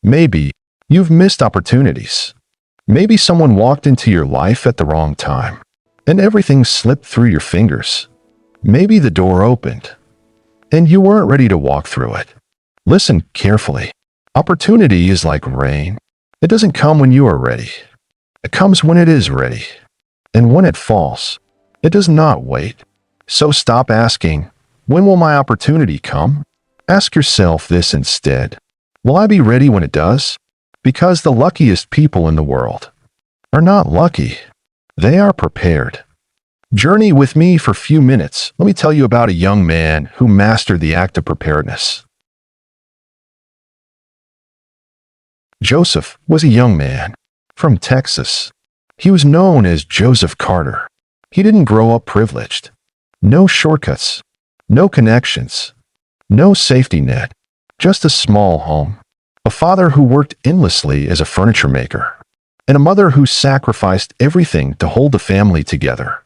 Maybe you've missed opportunities. Maybe someone walked into your life at the wrong time, and everything slipped through your fingers. Maybe the door opened, and you weren't ready to walk through it. Listen carefully. Opportunity is like rain. It doesn't come when you are ready. It comes when it is ready. And when it falls, it does not wait. So stop asking, when will my opportunity come? Ask yourself this instead. Will I be ready when it does? Because the luckiest people in the world are not lucky. They are prepared. Journey with me for a few minutes. Let me tell you about a young man who mastered the act of preparedness. Joseph was a young man from Texas. He was known as Joseph Carter. He didn't grow up privileged. No shortcuts, no connections, no safety net, just a small home. A father who worked endlessly as a furniture maker, and a mother who sacrificed everything to hold the family together.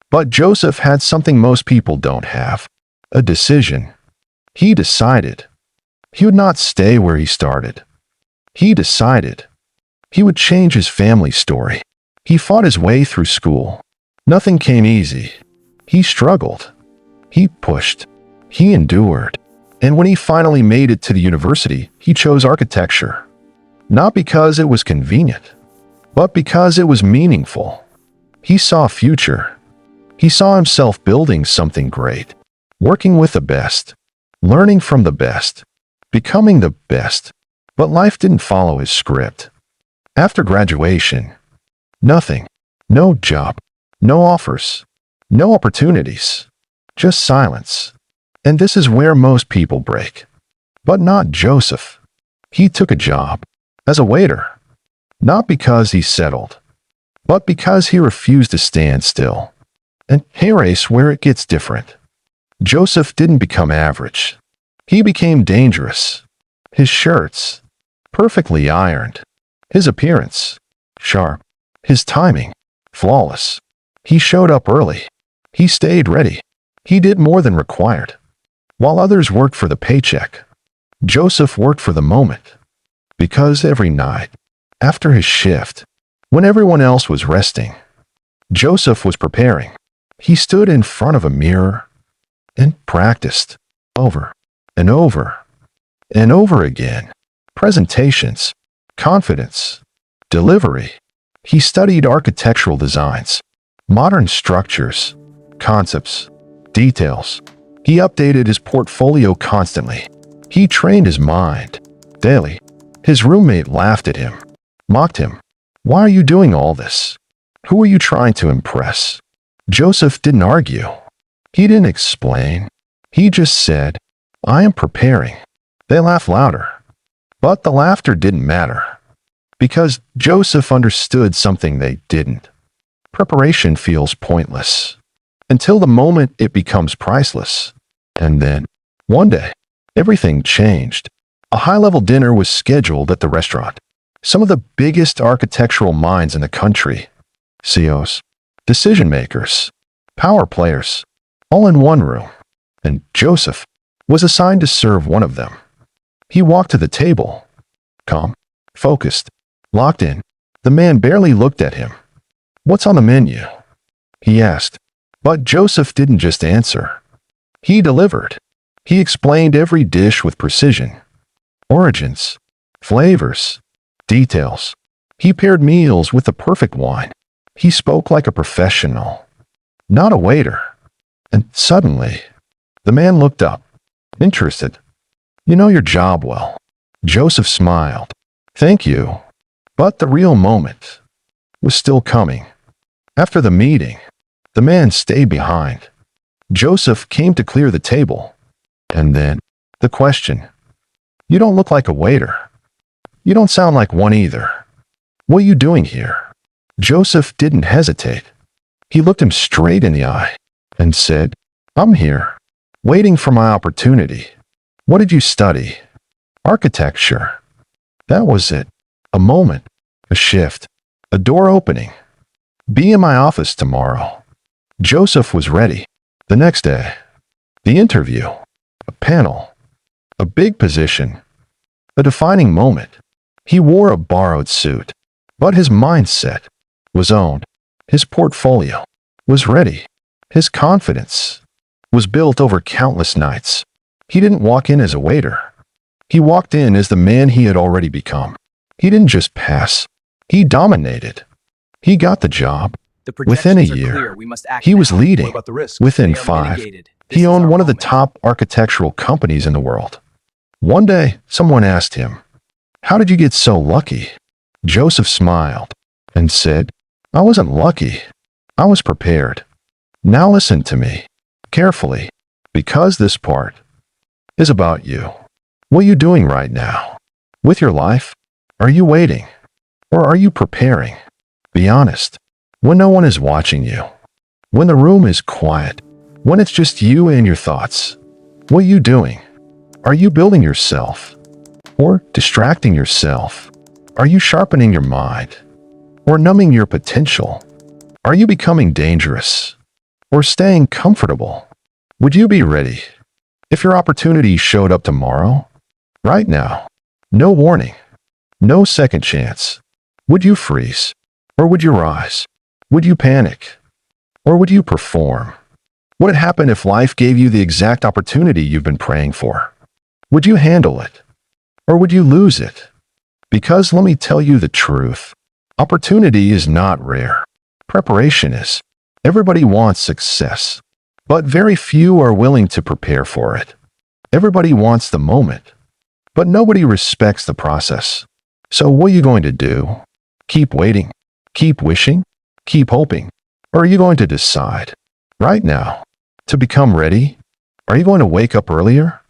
But Joseph had something most people don't have: a decision. He decided he would not stay where he started. He decided he would change his family story. He fought his way through school. Nothing came easy. He struggled. He pushed. He endured. And when he finally made it to the university, he chose architecture. Not because it was convenient, but because it was meaningful. He saw a future. He saw himself building something great, working with the best, learning from the best, becoming the best. But life didn't follow his script. After graduation, nothing. No job, no offers, no opportunities, just silence. And this is where most people break. But not Joseph. He took a job as a waiter, not because he settled, but because he refused to stand still. And here's where it gets different. Joseph didn't become average. He became dangerous. His shirts, perfectly ironed. His appearance, sharp. His timing, flawless. He showed up early. He stayed ready. He did more than required. While others worked for the paycheck, Joseph worked for the moment. Because every night, after his shift, when everyone else was resting, Joseph was preparing. He stood in front of a mirror and practiced over and over and over again. Presentations, confidence, delivery. He studied architectural designs, modern structures, concepts, details. He updated his portfolio constantly. He trained his mind daily. His roommate laughed at him, mocked him. Why are you doing all this? Who are you trying to impress? Joseph didn't argue. He didn't explain. He just said, I am preparing. They laughed louder. But the laughter didn't matter. Because Joseph understood something they didn't. Preparation feels pointless until the moment it becomes priceless. And then, one day, everything changed. A high-level dinner was scheduled at the restaurant. Some of the biggest architectural minds in the country, CEOs, decision-makers, power players, all in one room. And Joseph was assigned to serve one of them. He walked to the table, calm, focused, locked in. The man barely looked at him. What's on the menu? He asked. But Joseph didn't just answer. He delivered. He explained every dish with precision. Origins, flavors, details. He paired meals with the perfect wine. He spoke like a professional, not a waiter. And suddenly, the man looked up, interested. You know your job well. Joseph smiled. Thank you. But the real moment was still coming. After the meeting, the man stayed behind. Joseph came to clear the table. And then, the question. You don't look like a waiter. You don't sound like one either. What are you doing here? Joseph didn't hesitate. He looked him straight in the eye and said, I'm here, waiting for my opportunity. What did you study? Architecture. That was it. A moment, a shift, a door opening. Be in my office tomorrow. Joseph was ready. The next day, the interview, a panel, a big position, a defining moment. He wore a borrowed suit, but his mindset was owned. His portfolio was ready. His confidence was built over countless nights. He didn't walk in as a waiter. He walked in as the man he had already become. He didn't just pass. He dominated. He got the job. Within a year, he was leading. Within 5, he owned one of the top architectural companies in the world. One day, someone asked him, "How did you get so lucky?" Joseph smiled and said, "I wasn't lucky. I was prepared." Now listen to me carefully, because this part is about you. What are you doing right now? With your life? Are you waiting? Or are you preparing? Be honest. When no one is watching you, when the room is quiet, when it's just you and your thoughts, what are you doing? Are you building yourself or distracting yourself? Are you sharpening your mind or numbing your potential? Are you becoming dangerous or staying comfortable? Would you be ready if your opportunity showed up tomorrow? Right now? No warning. No second chance. Would you freeze or would you rise? Would you panic? Or would you perform? What would happen if life gave you the exact opportunity you've been praying for? Would you handle it? Or would you lose it? Because let me tell you the truth. Opportunity is not rare. Preparation is. Everybody wants success, but very few are willing to prepare for it. Everybody wants the moment, but nobody respects the process. So what are you going to do? Keep waiting? Keep wishing? Keep hoping? Or are you going to decide right now to become ready? Are you going to wake up earlier?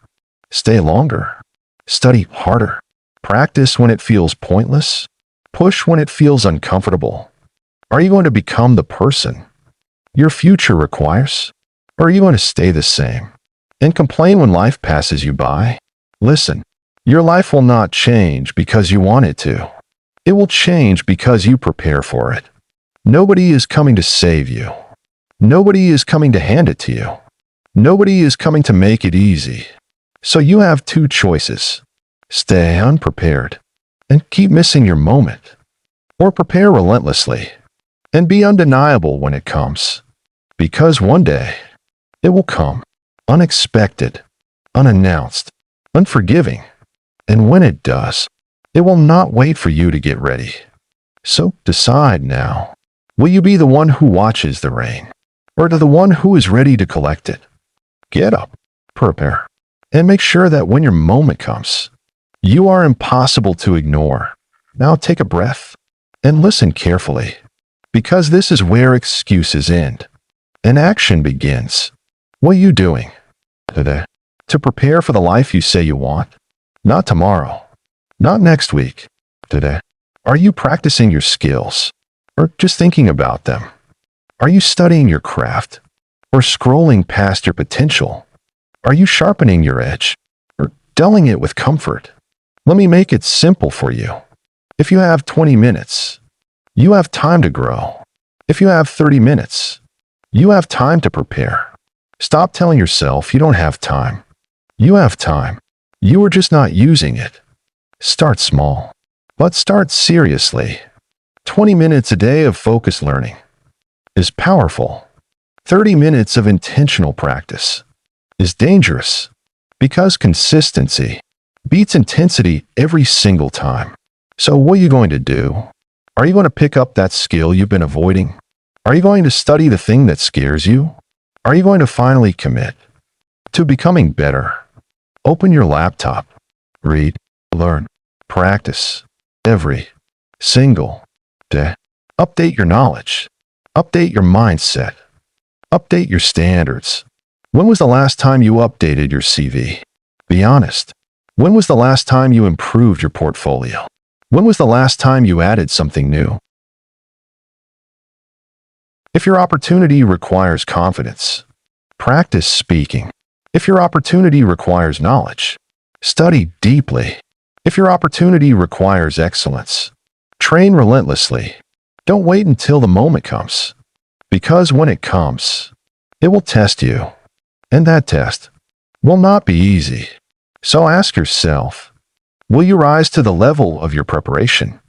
Stay longer? Study harder? Practice when it feels pointless? Push when it feels uncomfortable? Are you going to become the person your future requires? Or are you going to stay the same and complain when life passes you by? Listen, your life will not change because you want it to. It will change because you prepare for it. Nobody is coming to save you. Nobody is coming to hand it to you. Nobody is coming to make it easy. So you have 2 choices. Stay unprepared and keep missing your moment, or prepare relentlessly and be undeniable when it comes. Because one day, it will come, unexpected, unannounced, unforgiving, and when it does, it will not wait for you to get ready. So decide now. Will you be the one who watches the rain, or the one who is ready to collect it? Get up, prepare, and make sure that when your moment comes, you are impossible to ignore. Now take a breath and listen carefully, because this is where excuses end and action begins. What are you doing today to prepare for the life you say you want? Not tomorrow, not next week, today. Are you practicing your skills or just thinking about them? Are you studying your craft or scrolling past your potential? Are you sharpening your edge or dulling it with comfort? Let me make it simple for you. If you have 20 minutes, you have time to grow. If you have 30 minutes, you have time to prepare. Stop telling yourself you don't have time. You have time. You are just not using it. Start small, but start seriously. 20 minutes a day of focused learning is powerful. 30 minutes of intentional practice is dangerous, because consistency beats intensity every single time. So what are you going to do? Are you going to pick up that skill you've been avoiding? Are you going to study the thing that scares you? Are you going to finally commit to becoming better? Open your laptop, read, learn, practice every single day. Update your knowledge. Update your mindset. Update your standards. When was the last time you updated your CV? Be honest. When was the last time you improved your portfolio? When was the last time you added something new? If your opportunity requires confidence, practice speaking. If your opportunity requires knowledge, study deeply. If your opportunity requires excellence, train relentlessly. Don't wait until the moment comes, because when it comes, it will test you, and that test will not be easy. So ask yourself, Will you rise to the level of your preparation?